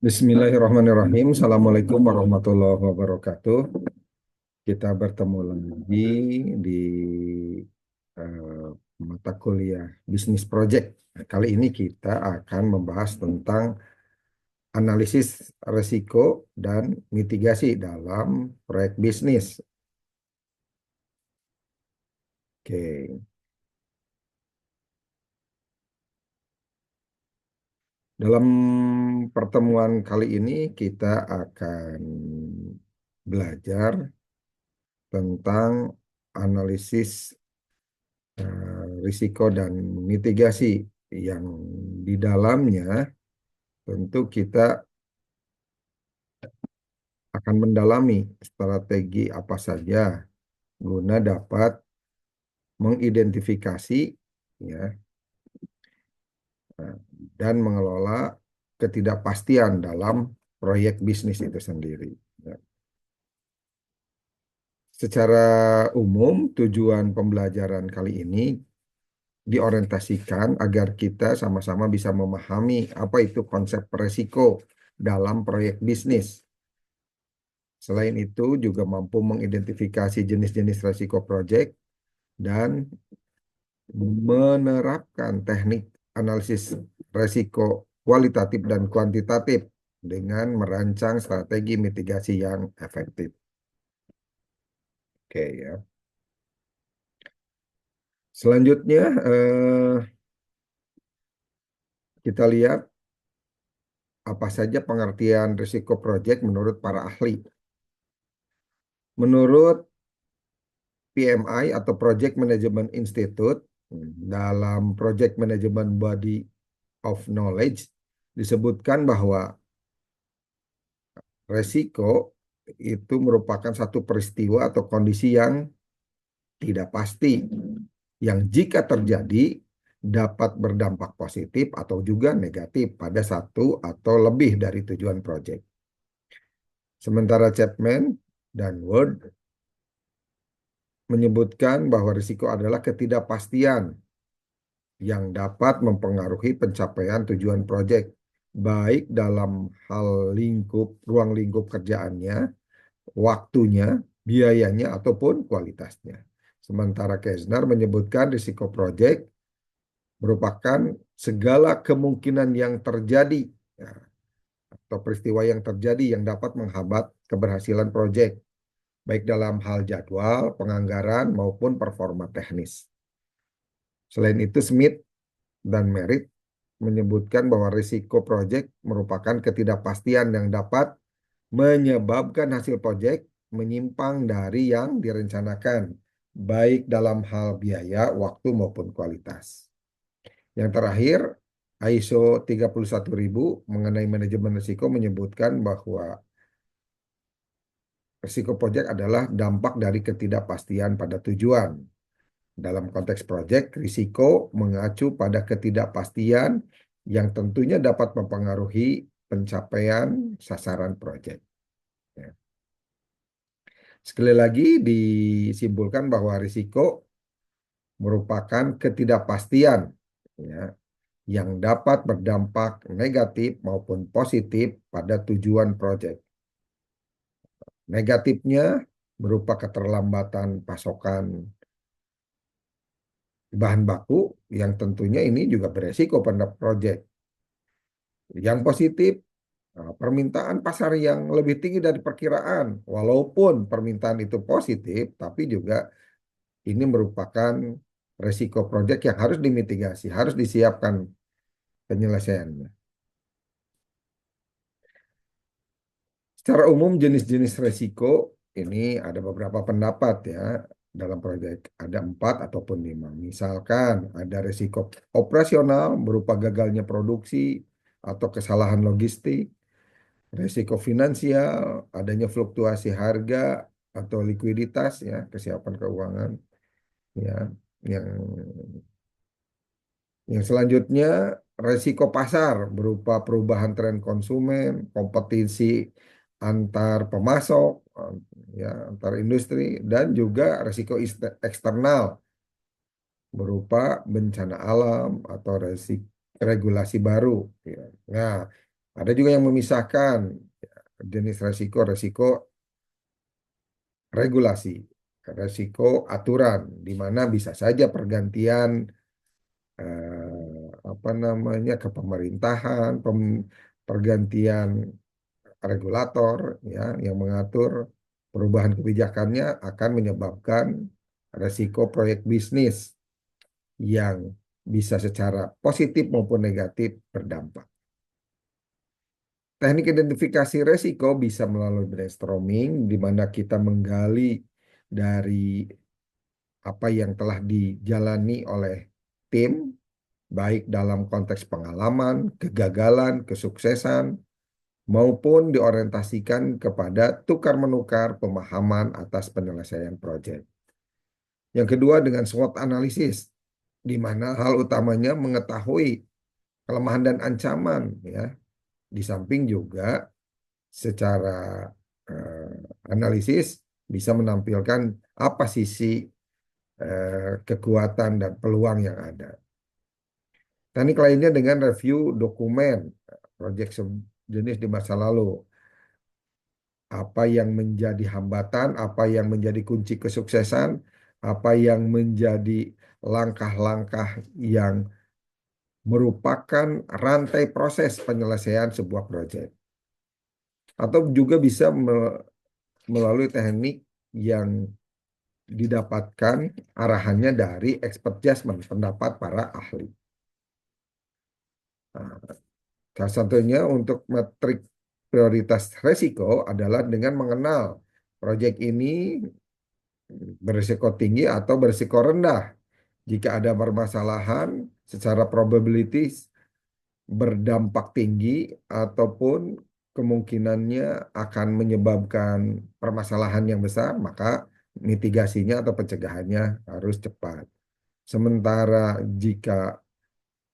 Bismillahirrahmanirrahim. Assalamualaikum warahmatullahi wabarakatuh. Kita bertemu lagi di eh, mata kuliah bisnis project. Nah, kali ini kita akan membahas tentang analisis risiko dan mitigasi dalam proyek bisnis. Oke, dalam pertemuan kali ini kita akan belajar tentang analisis risiko dan mitigasi yang di dalamnya tentu kita akan mendalami strategi apa saja guna dapat mengidentifikasi ya eh, dan mengelola ketidakpastian dalam proyek bisnis itu sendiri. Ya. Secara umum, tujuan pembelajaran kali ini diorientasikan agar kita sama-sama bisa memahami apa itu konsep resiko dalam proyek bisnis. Selain itu juga mampu mengidentifikasi jenis-jenis resiko proyek dan menerapkan teknik analisis resiko kualitatif dan kuantitatif dengan merancang strategi mitigasi yang efektif. Oke ya. Selanjutnya kita lihat apa saja pengertian risiko proyek menurut para ahli. Menurut PMI atau Project Management Institute dalam Project Management Body of Knowledge disebutkan bahwa resiko itu merupakan satu peristiwa atau kondisi yang tidak pasti yang jika terjadi dapat berdampak positif atau juga negatif pada satu atau lebih dari tujuan proyek. Sementara Chapman dan Ward menyebutkan bahwa risiko adalah ketidakpastian yang dapat mempengaruhi pencapaian tujuan proyek, baik dalam hal ruang lingkup kerjaannya, waktunya, biayanya, ataupun kualitasnya. Sementara Kesner menyebutkan risiko proyek merupakan segala kemungkinan yang terjadi ya, atau peristiwa yang terjadi yang dapat menghambat keberhasilan proyek, baik dalam hal jadwal, penganggaran, maupun performa teknis. Selain itu, Smith dan Merit menyebutkan bahwa risiko proyek merupakan ketidakpastian yang dapat menyebabkan hasil proyek menyimpang dari yang direncanakan, baik dalam hal biaya, waktu, maupun kualitas. Yang terakhir, ISO 31000 mengenai manajemen risiko menyebutkan bahwa risiko proyek adalah dampak dari ketidakpastian pada tujuan. Dalam konteks proyek, risiko mengacu pada ketidakpastian yang tentunya dapat mempengaruhi pencapaian sasaran proyek. Ya. Sekali lagi disimpulkan bahwa risiko merupakan ketidakpastian ya, yang dapat berdampak negatif maupun positif pada tujuan proyek. Negatifnya berupa keterlambatan pasokan bahan baku yang tentunya ini juga beresiko pada proyek. Yang positif, permintaan pasar yang lebih tinggi dari perkiraan. Walaupun permintaan itu positif, tapi juga ini merupakan resiko proyek yang harus dimitigasi, harus disiapkan penyelesaiannya. Secara umum jenis-jenis resiko ini ada beberapa pendapat ya dalam proyek. Ada 4 ataupun 5. Misalkan ada resiko operasional berupa gagalnya produksi atau kesalahan logistik. Risiko finansial, adanya fluktuasi harga atau likuiditas ya, kesiapan keuangan ya. Yang yang selanjutnya risiko pasar berupa perubahan tren konsumen, kompetisi antar pemasok ya, antar industri dan juga risiko eksternal berupa bencana alam atau regulasi baru ya. Nah, Ada juga yang memisahkan jenis resiko, resiko regulasi, resiko aturan, di mana bisa saja pergantian apa namanya kepemerintahan, pergantian regulator ya yang mengatur perubahan kebijakannya akan menyebabkan resiko proyek bisnis yang bisa secara positif maupun negatif berdampak. Teknik identifikasi resiko bisa melalui brainstorming, di mana kita menggali dari apa yang telah dijalani oleh tim, baik dalam konteks pengalaman, kegagalan, kesuksesan, maupun diorientasikan kepada tukar-menukar pemahaman atas penyelesaian proyek. Yang kedua dengan SWOT analisis, di mana hal utamanya mengetahui kelemahan dan ancaman, ya. Di samping juga secara eh, analisis bisa menampilkan apa sisi kekuatan dan peluang yang ada. Teknik lainnya dengan review dokumen proyek sejenis di masa lalu. Apa yang menjadi hambatan, apa yang menjadi kunci kesuksesan, apa yang menjadi langkah-langkah yang merupakan rantai proses penyelesaian sebuah proyek. Atau juga bisa melalui teknik yang didapatkan arahannya dari expert judgment, pendapat para ahli. Nah, salah satunya untuk metrik prioritas resiko adalah dengan mengenal proyek ini berisiko tinggi atau berisiko rendah. Jika ada permasalahan secara probabilities berdampak tinggi ataupun kemungkinannya akan menyebabkan permasalahan yang besar, maka mitigasinya atau pencegahannya harus cepat. Sementara jika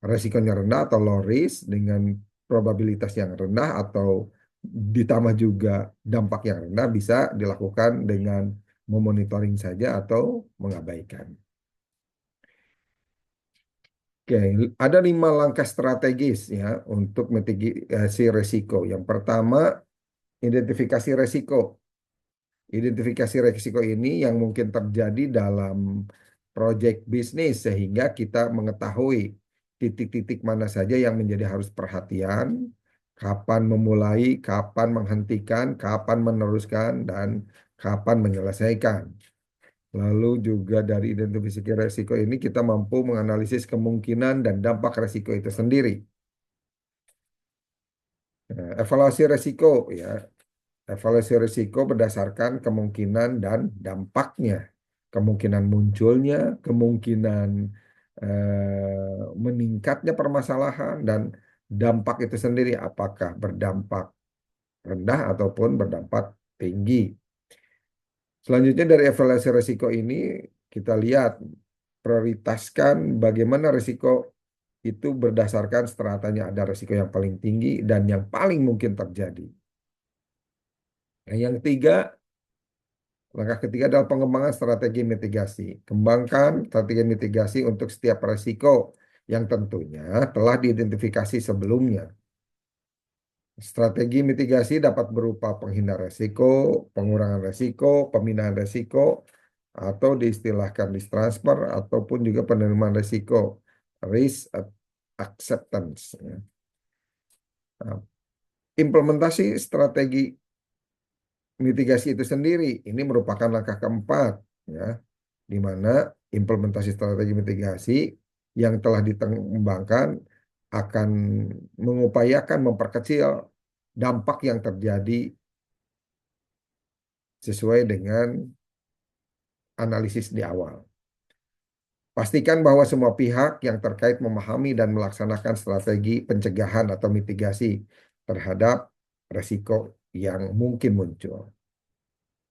resikonya rendah atau low risk dengan probabilitas yang rendah atau ditambah juga dampak yang rendah bisa dilakukan dengan memonitoring saja atau mengabaikan. Oke, ada 5 langkah strategis ya untuk mitigasi resiko. Yang pertama, identifikasi resiko. Identifikasi resiko ini yang mungkin terjadi dalam proyek bisnis sehingga kita mengetahui titik-titik mana saja yang menjadi harus perhatian, kapan memulai, kapan menghentikan, kapan meneruskan, dan kapan menyelesaikan. Lalu juga dari identifikasi resiko ini kita mampu menganalisis kemungkinan dan dampak resiko itu sendiri. Nah, evaluasi resiko ya. Evaluasi risiko berdasarkan kemungkinan dan dampaknya. Kemungkinan munculnya, kemungkinan meningkatnya permasalahan, dan dampak itu sendiri. Apakah berdampak rendah ataupun berdampak tinggi. Selanjutnya dari evaluasi risiko ini, kita lihat, prioritaskan bagaimana risiko itu berdasarkan stratanya. Ada risiko yang paling tinggi dan yang paling mungkin terjadi. Nah, yang ketiga, langkah ketiga adalah pengembangan strategi mitigasi. Kembangkan strategi mitigasi untuk setiap risiko yang tentunya telah diidentifikasi sebelumnya. Strategi mitigasi dapat berupa penghindar risiko, pengurangan risiko, pemindahan risiko, atau diistilahkan risk transfer, ataupun juga penerimaan risiko, risk acceptance. Nah, implementasi strategi mitigasi itu sendiri ini merupakan langkah keempat, ya, di mana implementasi strategi mitigasi yang telah dikembangkan akan mengupayakan memperkecil dampak yang terjadi sesuai dengan analisis di awal. Pastikan bahwa semua pihak yang terkait memahami dan melaksanakan strategi pencegahan atau mitigasi terhadap resiko yang mungkin muncul.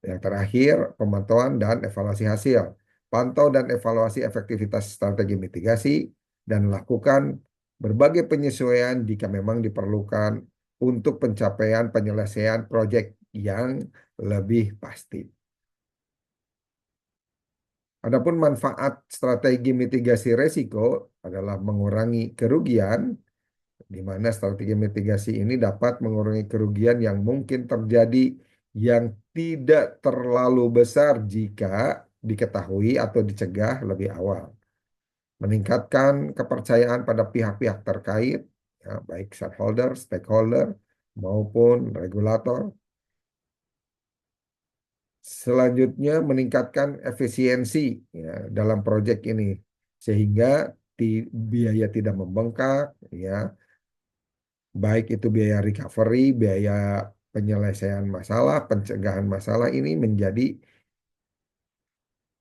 Yang terakhir, pemantauan dan evaluasi hasil. Pantau dan evaluasi efektivitas strategi mitigasi dan lakukan berbagai penyesuaian jika memang diperlukan untuk pencapaian penyelesaian proyek yang lebih pasti. Adapun manfaat strategi mitigasi resiko adalah mengurangi kerugian di mana strategi mitigasi ini dapat mengurangi kerugian yang mungkin terjadi yang tidak terlalu besar jika diketahui atau dicegah lebih awal. Meningkatkan kepercayaan pada pihak-pihak terkait, ya, baik shareholder, stakeholder, maupun regulator. Selanjutnya meningkatkan efisiensi, ya, dalam proyek ini sehingga biaya tidak membengkak, ya, baik itu biaya recovery, biaya penyelesaian masalah, pencegahan masalah ini menjadi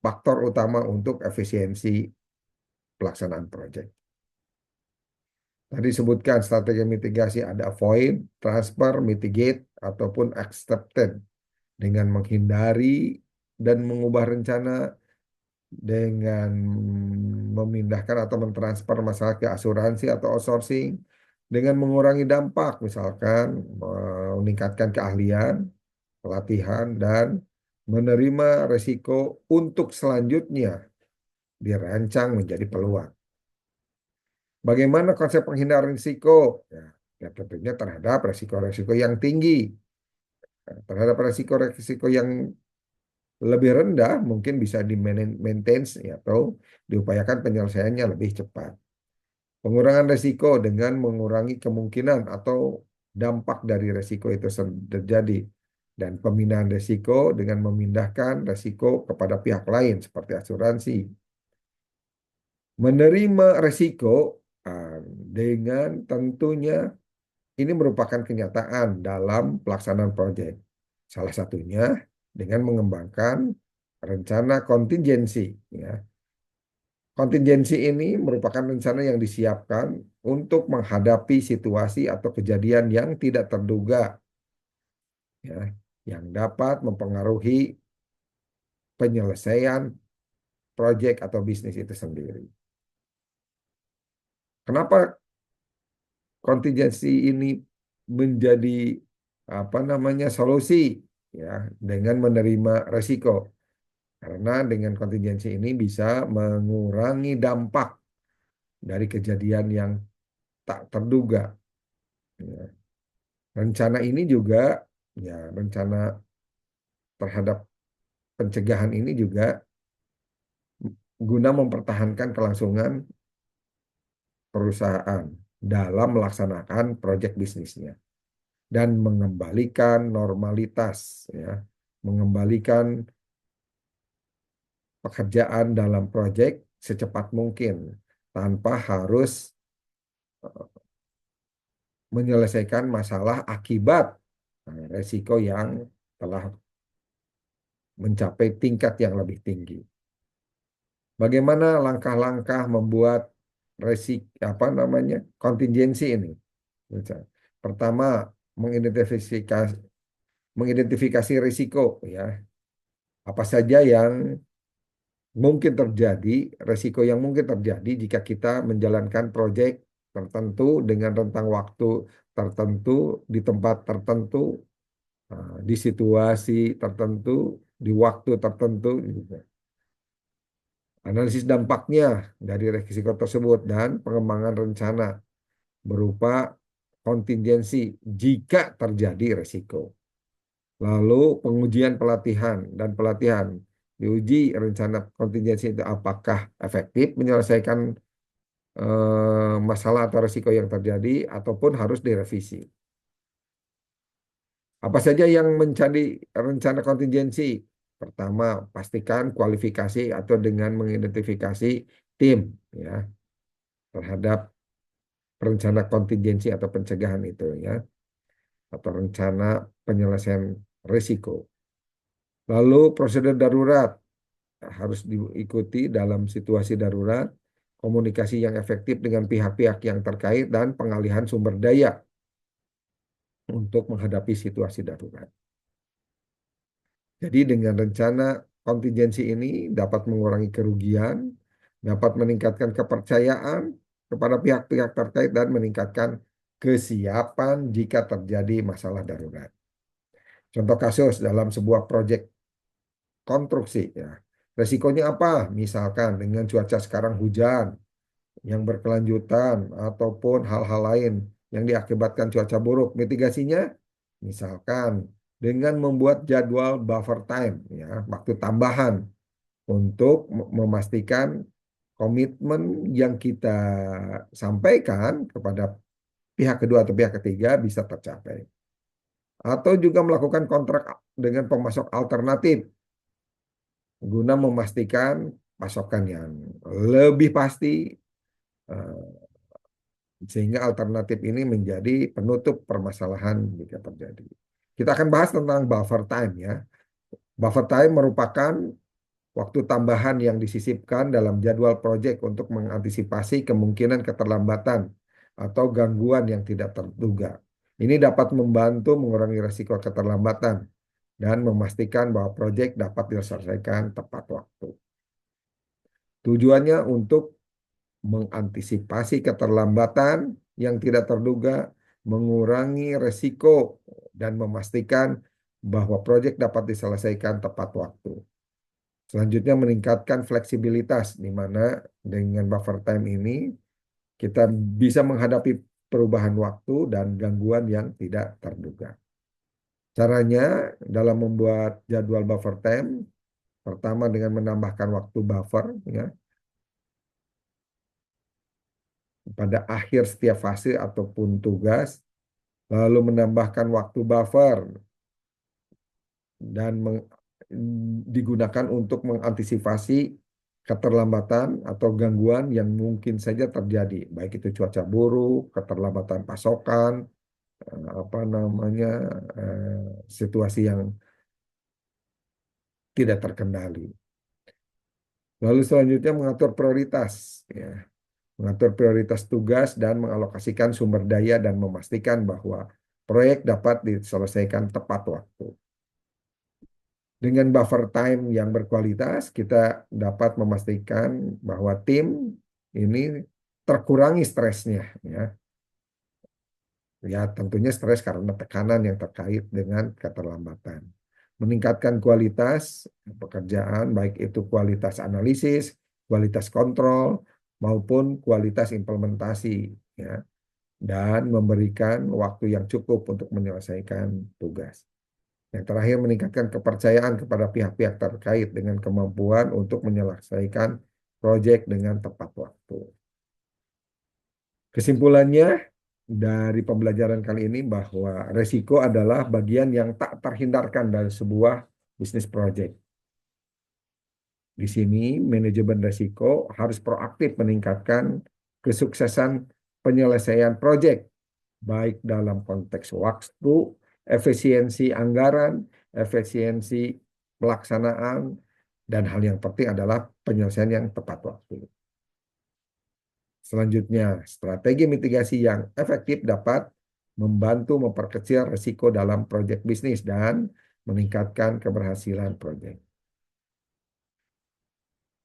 faktor utama untuk efisiensi pelaksanaan proyek. Tadi sebutkan strategi mitigasi ada avoid, transfer, mitigate, ataupun accepted dengan menghindari dan mengubah rencana dengan memindahkan atau mentransfer masalah ke asuransi atau outsourcing dengan mengurangi dampak, misalkan meningkatkan keahlian, pelatihan, dan menerima resiko untuk selanjutnya dirancang menjadi peluang. Bagaimana konsep penghindaran risiko? Ya, ya tentunya terhadap resiko-resiko yang tinggi. Terhadap resiko-resiko yang lebih rendah mungkin bisa di-maintain ya, atau diupayakan penyelesaiannya lebih cepat. Pengurangan risiko dengan mengurangi kemungkinan atau dampak dari risiko itu terjadi. Dan pemindahan risiko dengan memindahkan risiko kepada pihak lain seperti asuransi. Menerima risiko dengan tentunya ini merupakan kenyataan dalam pelaksanaan proyek. Salah satunya dengan mengembangkan rencana kontingensi. Ya. Kontingensi ini merupakan rencana yang disiapkan untuk menghadapi situasi atau kejadian yang tidak terduga, ya, yang dapat mempengaruhi penyelesaian proyek atau bisnis itu sendiri. Kenapa kontingensi ini menjadi apa namanya solusi, ya, dengan menerima resiko? Karena dengan kontingensi ini bisa mengurangi dampak dari kejadian yang tak terduga. Ya. Rencana ini juga, ya, rencana terhadap pencegahan ini juga guna mempertahankan kelangsungan perusahaan dalam melaksanakan proyek bisnisnya dan mengembalikan normalitas, ya, mengembalikan pekerjaan dalam proyek secepat mungkin tanpa harus menyelesaikan masalah akibat resiko yang telah mencapai tingkat yang lebih tinggi. Bagaimana langkah-langkah membuat apa namanya kontingensi ini? Pertama, mengidentifikasi risiko, ya. Apa saja yang mungkin terjadi, risiko yang mungkin terjadi jika kita menjalankan proyek tertentu dengan rentang waktu tertentu, di tempat tertentu, di situasi tertentu, di waktu tertentu, gitu. Analisis dampaknya dari risiko tersebut dan pengembangan rencana berupa kontingensi jika terjadi risiko. Lalu pengujian pelatihan dan pelatihan. Diuji rencana kontingensi itu apakah efektif menyelesaikan masalah atau risiko yang terjadi ataupun harus direvisi. Apa saja yang menjadi rencana kontingensi? Pertama, pastikan kualifikasi atau dengan mengidentifikasi tim, ya, terhadap rencana kontingensi atau pencegahan itu, ya, atau rencana penyelesaian risiko. Lalu prosedur darurat harus diikuti dalam situasi darurat, komunikasi yang efektif dengan pihak-pihak yang terkait dan pengalihan sumber daya untuk menghadapi situasi darurat. Jadi dengan rencana kontingensi ini dapat mengurangi kerugian, dapat meningkatkan kepercayaan kepada pihak-pihak terkait dan meningkatkan kesiapan jika terjadi masalah darurat. Contoh kasus dalam sebuah proyek konstruksi, ya. Resikonya apa? Misalkan dengan cuaca sekarang hujan yang berkelanjutan ataupun hal-hal lain yang diakibatkan cuaca buruk. Mitigasinya, misalkan dengan membuat jadwal buffer time, ya, waktu tambahan untuk memastikan komitmen yang kita sampaikan kepada pihak kedua atau pihak ketiga bisa tercapai. Atau juga melakukan kontrak dengan pemasok alternatif guna memastikan pasokan yang lebih pasti, eh, sehingga alternatif ini menjadi penutup permasalahan jika terjadi. Kita akan bahas tentang buffer time, ya. Buffer time merupakan waktu tambahan yang disisipkan dalam jadwal proyek untuk mengantisipasi kemungkinan keterlambatan atau gangguan yang tidak terduga. Ini dapat membantu mengurangi risiko keterlambatan dan memastikan bahwa proyek dapat diselesaikan tepat waktu. Tujuannya untuk mengantisipasi keterlambatan yang tidak terduga, mengurangi risiko, dan memastikan bahwa proyek dapat diselesaikan tepat waktu. Selanjutnya meningkatkan fleksibilitas, di mana dengan buffer time ini kita bisa menghadapi perubahan waktu dan gangguan yang tidak terduga. Caranya dalam membuat jadwal buffer time, pertama dengan menambahkan waktu buffer, ya, pada akhir setiap fase ataupun tugas, lalu menambahkan waktu buffer dan digunakan untuk mengantisipasi keterlambatan atau gangguan yang mungkin saja terjadi, baik itu cuaca buruk, keterlambatan pasokan, apa namanya, situasi yang tidak terkendali. Lalu selanjutnya mengatur prioritas, ya, mengatur prioritas tugas dan mengalokasikan sumber daya dan memastikan bahwa proyek dapat diselesaikan tepat waktu. Dengan buffer time yang berkualitas, kita dapat memastikan bahwa tim ini terkurangi stresnya, ya. Ya, tentunya stres karena tekanan yang terkait dengan keterlambatan. Meningkatkan kualitas pekerjaan, baik itu kualitas analisis, kualitas kontrol, maupun kualitas implementasi, ya, dan memberikan waktu yang cukup untuk menyelesaikan tugas. Yang terakhir, meningkatkan kepercayaan kepada pihak-pihak terkait dengan kemampuan untuk menyelesaikan proyek dengan tepat waktu. Kesimpulannya dari pembelajaran kali ini bahwa resiko adalah bagian yang tak terhindarkan dari sebuah bisnis proyek. Di sini manajemen resiko harus proaktif meningkatkan kesuksesan penyelesaian proyek, baik dalam konteks waktu, efisiensi anggaran, efisiensi pelaksanaan, dan hal yang penting adalah penyelesaian yang tepat waktu. Selanjutnya, strategi mitigasi yang efektif dapat membantu memperkecil risiko dalam proyek bisnis dan meningkatkan keberhasilan proyek.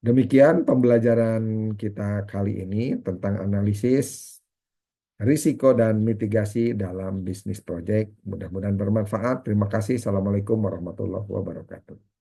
Demikian pembelajaran kita kali ini tentang analisis risiko dan mitigasi dalam bisnis proyek. Mudah-mudahan bermanfaat. Terima kasih. Assalamualaikum warahmatullahi wabarakatuh.